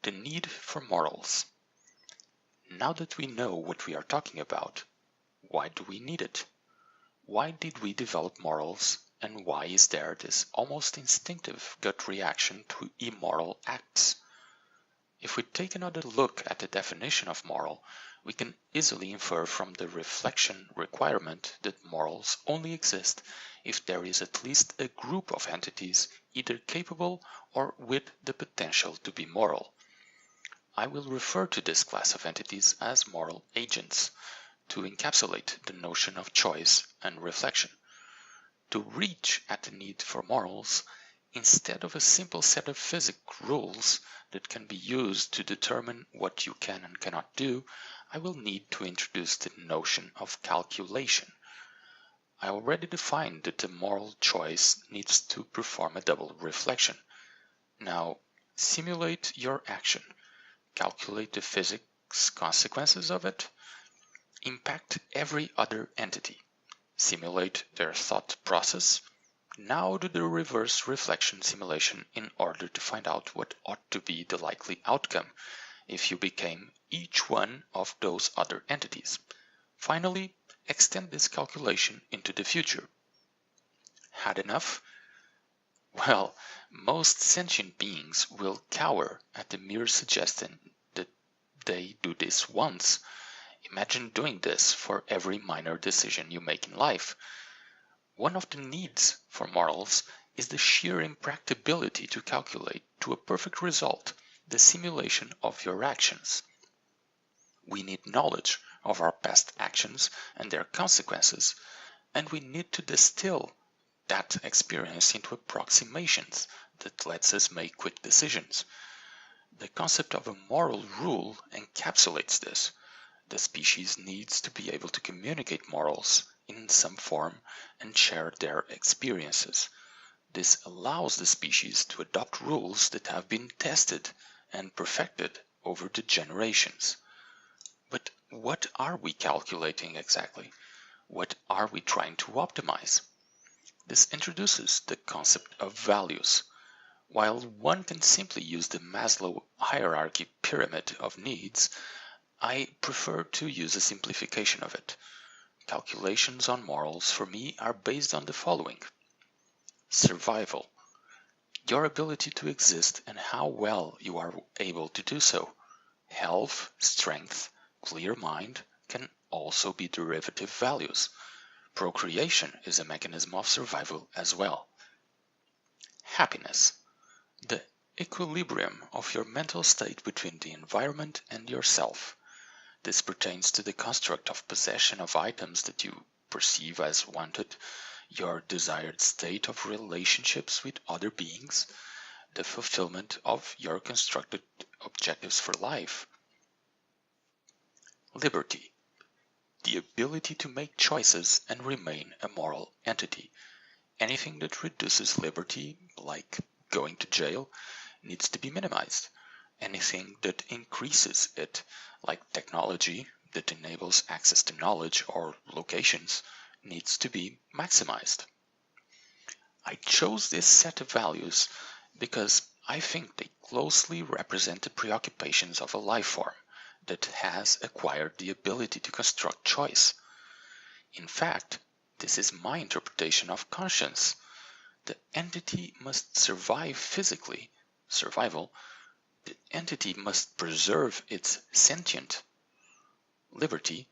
The need for morals. Now that we know what we are talking about, why do we need it? Why did we develop morals, and why is there this almost instinctive gut reaction to immoral acts? If we take another look at the definition of moral, we can easily infer from the reflection requirement that morals only exist if there is at least a group of entities either capable or with the potential to be moral. I will refer to this class of entities as moral agents, to encapsulate the notion of choice and reflection. To reach at the need for morals, instead of a simple set of physical rules that can be used to determine what you can and cannot do, I will need to introduce the notion of calculation. I already defined that the moral choice needs to perform a double reflection. Now, simulate your action, calculate the physics consequences of it, impact every other entity, simulate their thought process. Now do the reverse reflection simulation in order to find out what ought to be the likely outcome if you became each one of those other entities. Finally, extend this calculation into the future. Had enough? Well, most sentient beings will cower at the mere suggestion that they do this once. Imagine doing this for every minor decision you make in life. One of the needs for morals is the sheer impracticability to calculate to a perfect result the simulation of your actions. We need knowledge of our past actions and their consequences, and we need to distill that experience into approximations that lets us make quick decisions. The concept of a moral rule encapsulates this. The species needs to be able to communicate morals in some form and share their experiences. This allows the species to adopt rules that have been tested and perfected over the generations. But what are we calculating exactly? What are we trying to optimize? This introduces the concept of values. While one can simply use the Maslow hierarchy pyramid of needs, I prefer to use a simplification of it. Calculations on morals for me are based on the following. Survival. Your ability to exist and how well you are able to do so. Health, strength, clear mind can also be derivative values. Procreation is a mechanism of survival as well. Happiness. The equilibrium of your mental state between the environment and yourself. This pertains to the construct of possession of items that you perceive as wanted, your desired state of relationships with other beings, the fulfillment of your constructed objectives for life. Liberty. The ability to make choices and remain a moral entity. Anything that reduces liberty, like going to jail, needs to be minimized. Anything that increases it, like technology that enables access to knowledge or locations, needs to be maximized. I chose this set of values because I think they closely represent the preoccupations of a life form that has acquired the ability to construct choice. In fact, this is my interpretation of conscience. The entity must survive physically, survival. The entity must preserve its sentient liberty,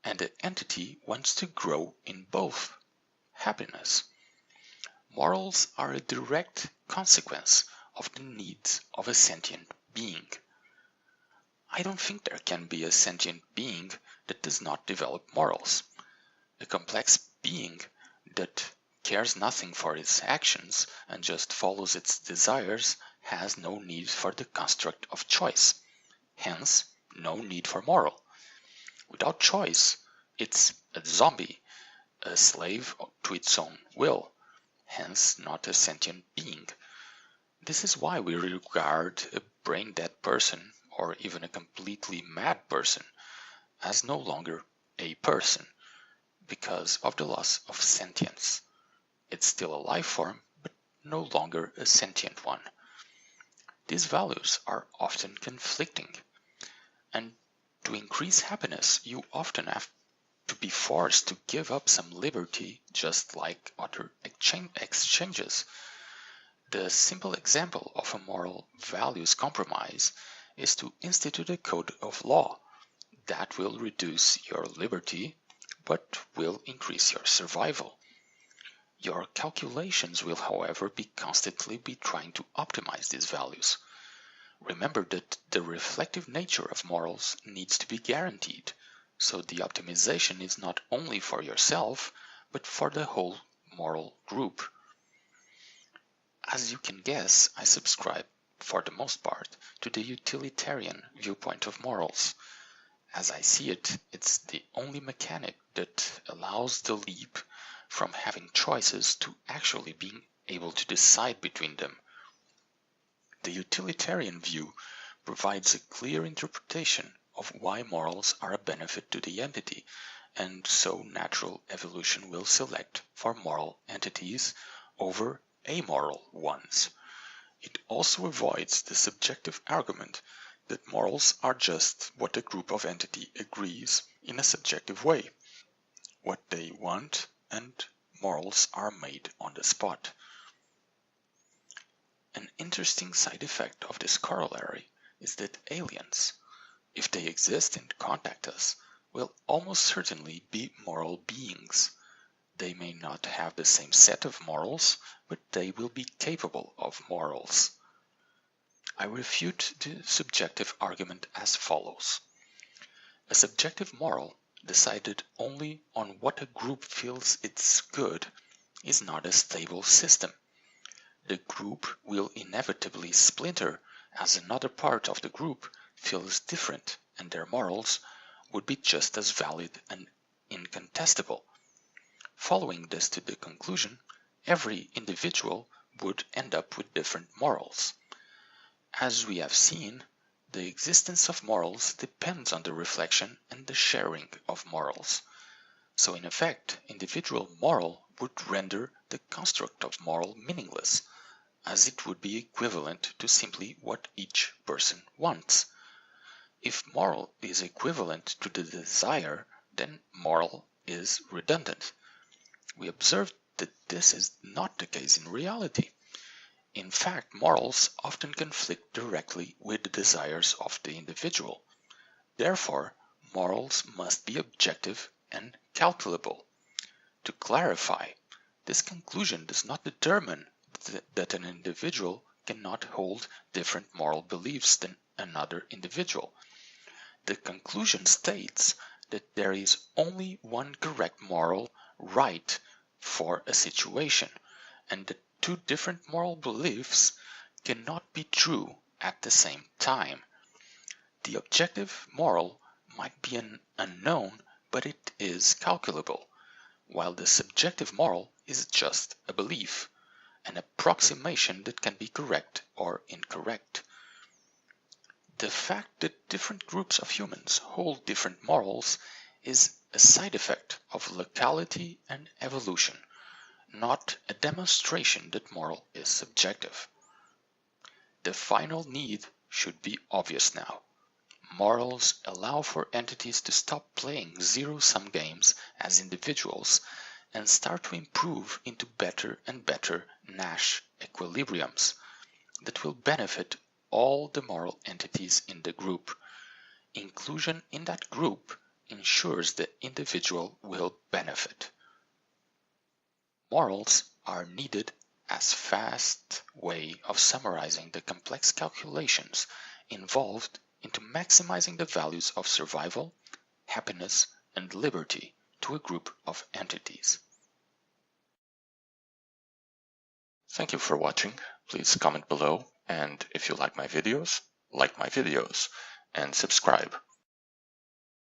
and the entity wants to grow in both happiness. Morals are a direct consequence of the needs of a sentient being. I don't think there can be a sentient being that does not develop morals. A complex being that cares nothing for its actions and just follows its desires has no need for the construct of choice, hence no need for moral. Without choice, it's a zombie, a slave to its own will, hence not a sentient being. This is why we regard a brain-dead person, or even a completely mad person, as no longer a person, because of the loss of sentience. It's still a life form, but no longer a sentient one. these values are often conflicting. And to increase happiness, you often have to be forced to give up some liberty, just like other exchanges. The simple example of a moral values compromise is to institute a code of law that will reduce your liberty but will increase your survival. Your calculations will, however, be constantly be trying to optimize these values. Remember that the reflective nature of morals needs to be guaranteed, so the optimization is not only for yourself, but for the whole moral group. As you can guess, I subscribe, for the most part, to the utilitarian viewpoint of morals. As I see it, it's the only mechanic that allows the leap from having choices to actually being able to decide between them. The utilitarian view provides a clear interpretation of why morals are a benefit to the entity, and so natural evolution will select for moral entities over amoral ones. It also avoids the subjective argument that morals are just what a group of entity agrees in a subjective way, what they want, and morals are made on the spot. An interesting side effect of this corollary is that aliens, if they exist and contact us, will almost certainly be moral beings. They may not have the same set of morals, but they will be capable of morals. I refute the subjective argument as follows. A subjective moral, decided only on what a group feels it's good, is not a stable system. The group will inevitably splinter as another part of the group feels different, and their morals would be just as valid and incontestable. Following this to the conclusion, every individual would end up with different morals. As we have seen, the existence of morals depends on the reflection and the sharing of morals. So in effect, individual moral would render the construct of moral meaningless, as it would be equivalent to simply what each person wants. If moral is equivalent to the desire, then moral is redundant. We observe that this is not the case in reality. In fact, morals often conflict directly with the desires of the individual. Therefore, morals must be objective and calculable. To clarify, this conclusion does not determine that an individual cannot hold different moral beliefs than another individual. The conclusion states that there is only one correct moral right for a situation, and that two different moral beliefs cannot be true at the same time. The objective moral might be an unknown, but it is calculable, while the subjective moral is just a belief, an approximation that can be correct or incorrect. The fact that different groups of humans hold different morals is a side effect of locality and evolution, not a demonstration that moral is subjective. The final need should be obvious now. Morals allow for entities to stop playing zero-sum games as individuals and start to improve into better and better Nash equilibriums that will benefit all the moral entities in the group. Inclusion in that group ensures the individual will benefit. Morals are needed as fast way of summarizing the complex calculations involved into maximizing the values of survival, happiness, and liberty to a group of entities. Thank you for watching. Please comment below, and if you like my videos, and subscribe.